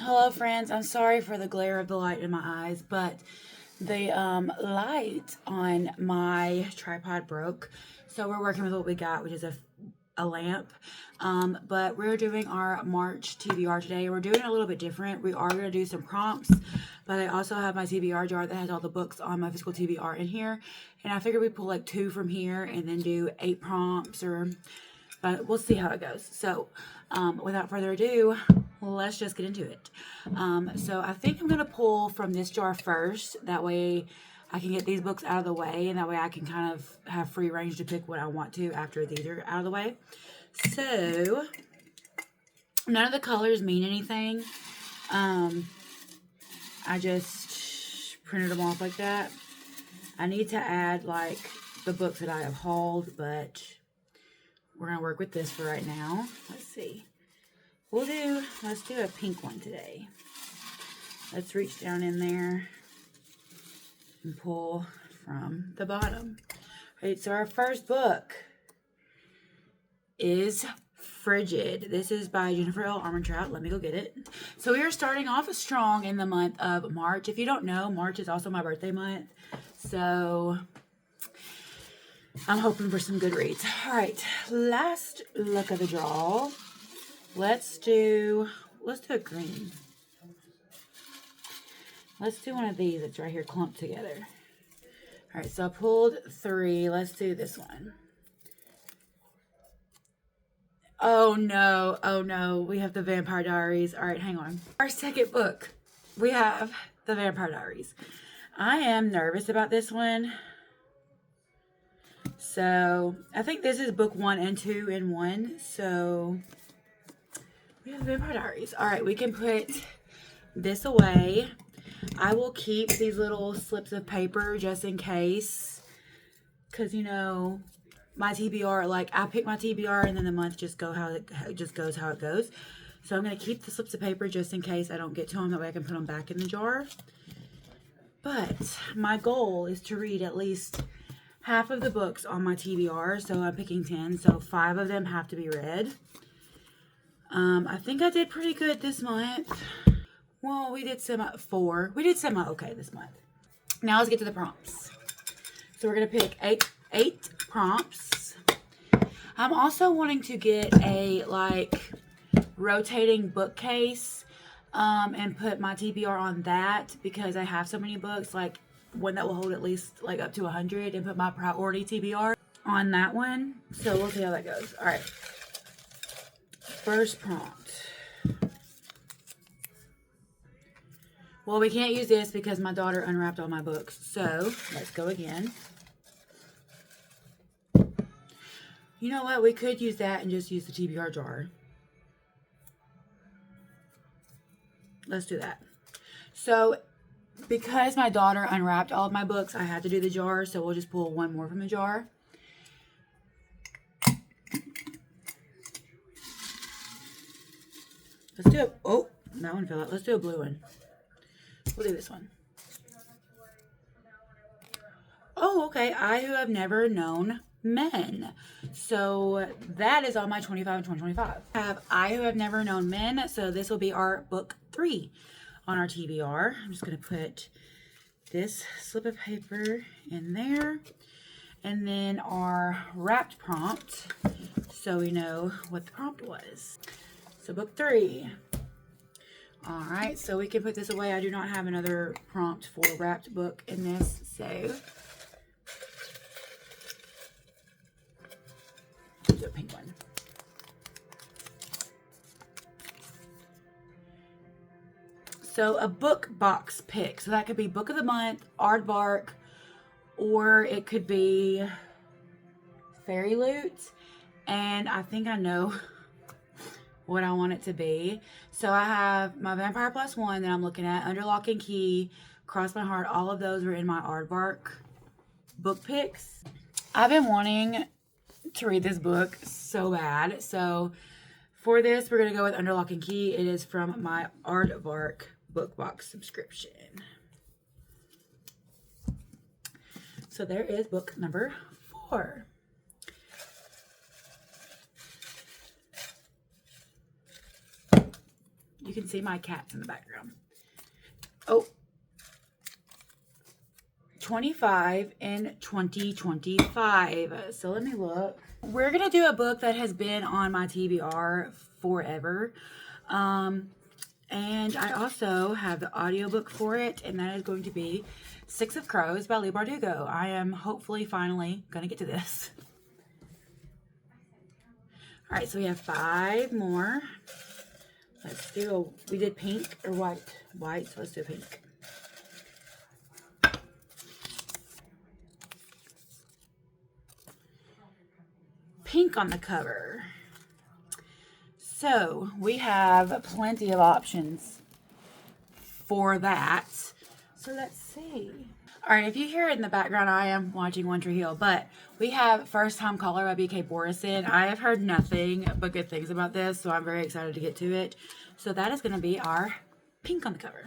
Hello friends, I'm sorry for the glare of the light in my eyes, but the light on my tripod broke, so we're working with what we got, which is a lamp. But we're doing our March TBR today. We're doing it a little bit different. We are going to do some prompts, but I also have my TBR jar that has all the books on my physical TBR in here, and I figured we pull like 2 from here and then do 8 prompts, but we'll see how it goes. So without further ado, let's just get into it. So I think I'm going to pull from this jar first. That way I can get these books out of the way, and that way I can kind of have free range to pick what I want to after these are out of the way. So none of the colors mean anything. I just printed them off like that. I need to add like the books that I have hauled, but we're going to work with this for right now. Let's see. Let's do a pink one today. Let's reach down in there and pull from the bottom. All right, so our first book is Frigid. This is by Jennifer L. Armentrout. Let me go get it. So we are starting off strong in the month of March. If you don't know, March is also my birthday month. So I'm hoping for some good reads. All right, last look of the draw. Let's do a green. Let's do one of these that's right here clumped together. All right, so I pulled 3. Let's do this one. Oh no, we have the Vampire Diaries. All right, hang on. Our second book, we have the Vampire Diaries. I am nervous about this one. So I think this is book 1 and 2 in one. So we have Vampire Diaries. All right, we can put this away. I will keep these little slips of paper just in case, because you know my TBR, like I pick my TBR and then the month just goes how it goes. So I'm going to keep the slips of paper just in case I don't get to them. That way I can put them back in the jar. But my goal is to read at least half of the books on my TBR. So I'm picking 10. So 5 of them have to be read. I think I did pretty good this month. Well, we did semi-4. We did semi-okay this month. Now let's get to the prompts. So we're going to pick eight prompts. I'm also wanting to get a, like, rotating bookcase and put my TBR on that because I have so many books, like one that will hold at least, like, up to 100, and put my priority TBR on that one. So we'll see how that goes. All right. First prompt. Well, we can't use this because my daughter unwrapped all my books. So let's go again. You know what? We could use that and just use the TBR jar. Let's do that. So because my daughter unwrapped all of my books, I had to do the jar. So we'll just pull 1 more from the jar. Let's do it. Oh, that one fell out. Let's do a blue one. We'll do this one. Oh, okay. I Who Have Never Known Men. So that is on my 25 and 2025. I have I Who Have Never Known Men. So this will be our book 3 on our TBR. I'm just going to put this slip of paper in there. And then our wrapped prompt, so we know what the prompt was. So book 3. All right, so we can put this away. I do not have another prompt for wrapped book in this, so do a pink one. So a book box pick. So that could be book of the month, aardvark, or it could be Fairy Loot. And I think I know what I want it to be. So I have my Vampire Plus One that I'm looking at, Under Lock and Key, Cross My Heart. All of those are in my aardvark book picks. I've been wanting to read this book so bad. So for this, we're going to go with Under Lock and Key. It is from my aardvark book box subscription. So there is book number 4. You can see my cats in the background. Oh, 25 in 2025. So let me look. We're going to do a book that has been on my TBR forever. And I also have the audiobook for it, and that is going to be Six of Crows by Leigh Bardugo. I am hopefully finally going to get to this. All right, so we have 5 more. Let's do we did pink or white? White, so let's do pink. Pink on the cover. So we have plenty of options for that. So let's see. All right, if you hear it in the background, I am watching One Tree Hill, but we have First Time Caller by B.K. Borison. I have heard nothing but good things about this, so I'm very excited to get to it. So that is going to be our pink on the cover.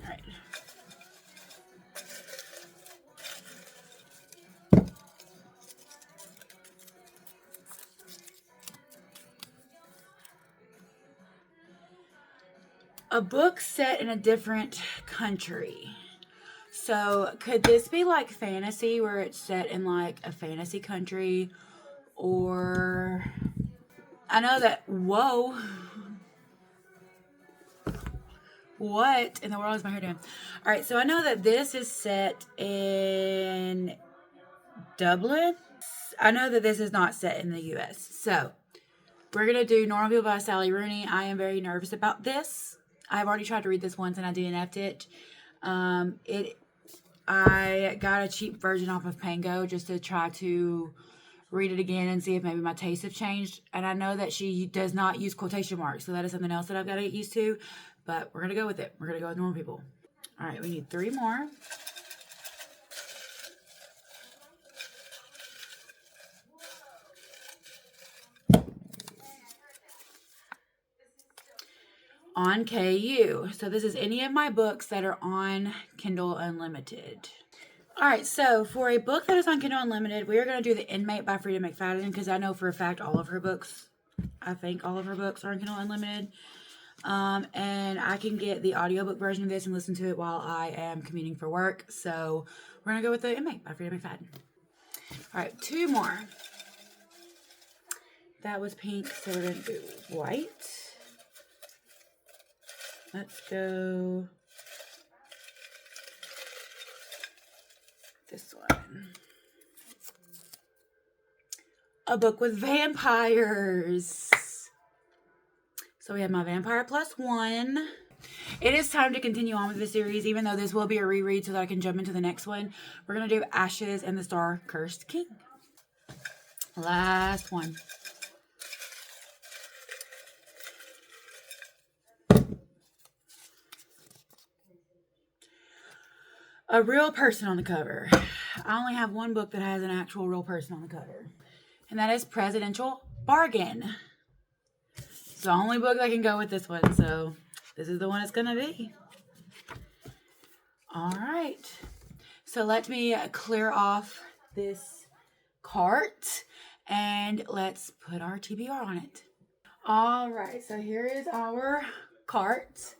All right. A book set in a different country. So could this be like fantasy, where it's set in like a fantasy country? Or I know that, whoa, what in the world is my hair doing? All right, so I know that this is set in Dublin. I know that this is not set in the U.S. So we're going to do Normal People by Sally Rooney. I am very nervous about this. I've already tried to read this once and I DNF'd it. I got a cheap version off of Pango just to try to read it again and see if maybe my tastes have changed. And I know that she does not use quotation marks, so that is something else that I've got to get used to. But we're going to go with it. We're going to go with Normal People. All right, we need 3 more. On KU. So this is any of my books that are on Kindle Unlimited. All right, so for a book that is on Kindle Unlimited, we are going to do The Inmate by Frida McFadden, because I know for a fact all of her books, I think all of her books are on Kindle Unlimited. And I can get the audiobook version of this and listen to it while I am commuting for work. So we're going to go with The Inmate by Frida McFadden. All right, 2 more. That was pink, so we're going to do white. Let's go this one. A book with vampires. So we have my Vampire Plus 1. It is time to continue on with the series, even though this will be a reread so that I can jump into the next one. We're going to do Ashes and the Star-Cursed King. Last one. A real person on the cover. I only have one book that has an actual real person on the cover. And that is Presidential Bargain. It's the only book that can go with this one. So this is the one it's going to be. All right. So let me clear off this cart. And let's put our TBR on it. All right. So here is our cart.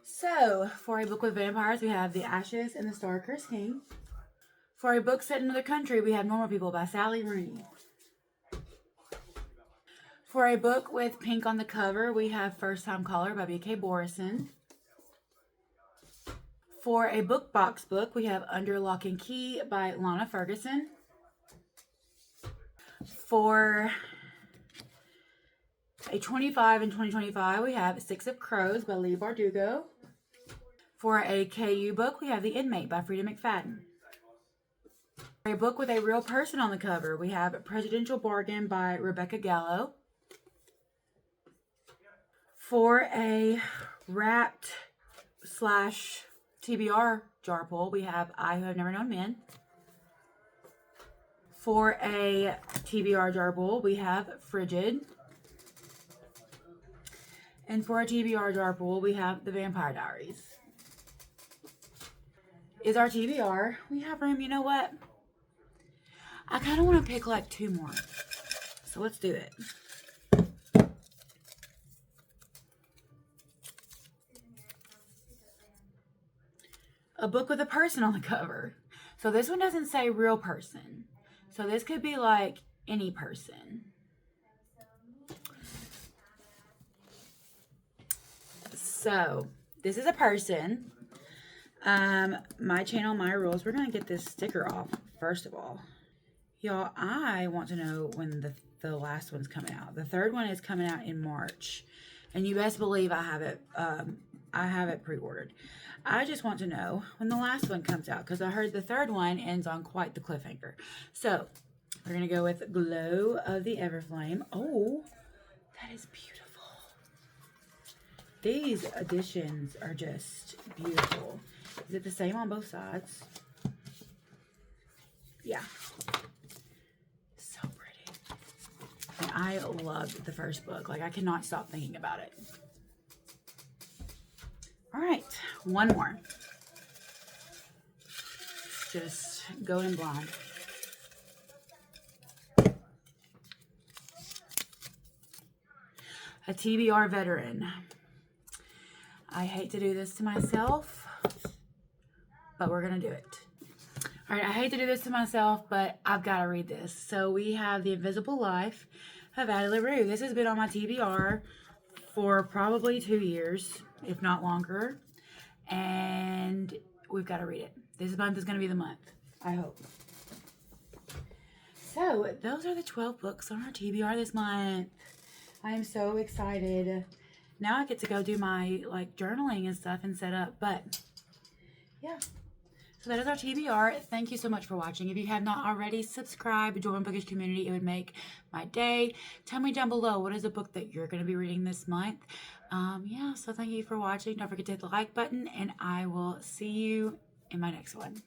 So, for a book with vampires, we have The Ashes and the Star-Cursed King. For a book set in another country, we have Normal People by Sally Rooney. For a book with pink on the cover, we have First Time Caller by B.K. Borison. For a book box book, we have Under Lock and Key by Lana Ferguson. For a 25 in 2025, we have Six of Crows by Leigh Bardugo. For a KU book, we have The Inmate by Frida McFadden. For a book with a real person on the cover, we have Presidential Bargain by Rebecca Gallo. For a wrapped / TBR jar pull, we have I Who Have Never Known Men. For a TBR jar pull, we have Frigid. And for a TBR jar pull, we have The Vampire Diaries. Is our TBR. We have room. You know what? I kind of want to pick like 2 more. So let's do it. a book with a person on the cover. So this one doesn't say real person. So this could be like any person. So this is a person. My channel, my rules. We're going to get this sticker off first of all. Y'all, I want to know when the last one's coming out. The third one is coming out in March. And you best believe I have it pre-ordered. I just want to know when the last one comes out because I heard the third one ends on quite the cliffhanger. So, we're going to go with Glow of the Everflame. Oh, that is beautiful. These editions are just beautiful. Is it the same on both sides? Yeah. So pretty. And I loved the first book. Like, I cannot stop thinking about it. All right, one more. Just go in blind. A TBR veteran. I hate to do this to myself, but we're going to do it. All right, I hate to do this to myself, but I've got to read this. So we have The Invisible Life of Addie LaRue. This has been on my TBR for probably 2 years, if not longer. And we've got to read it. This month is going to be the month, I hope. So those are the 12 books on our TBR this month. I am so excited. Now I get to go do my journaling and stuff and set up. But yeah. So that is our TBR. Thank you so much for watching. If you have not already, subscribe, join my bookish community. It would make my day. Tell me down below, what is a book that you're going to be reading this month? Yeah, so thank you for watching. Don't forget to hit the like button, and I will see you in my next one.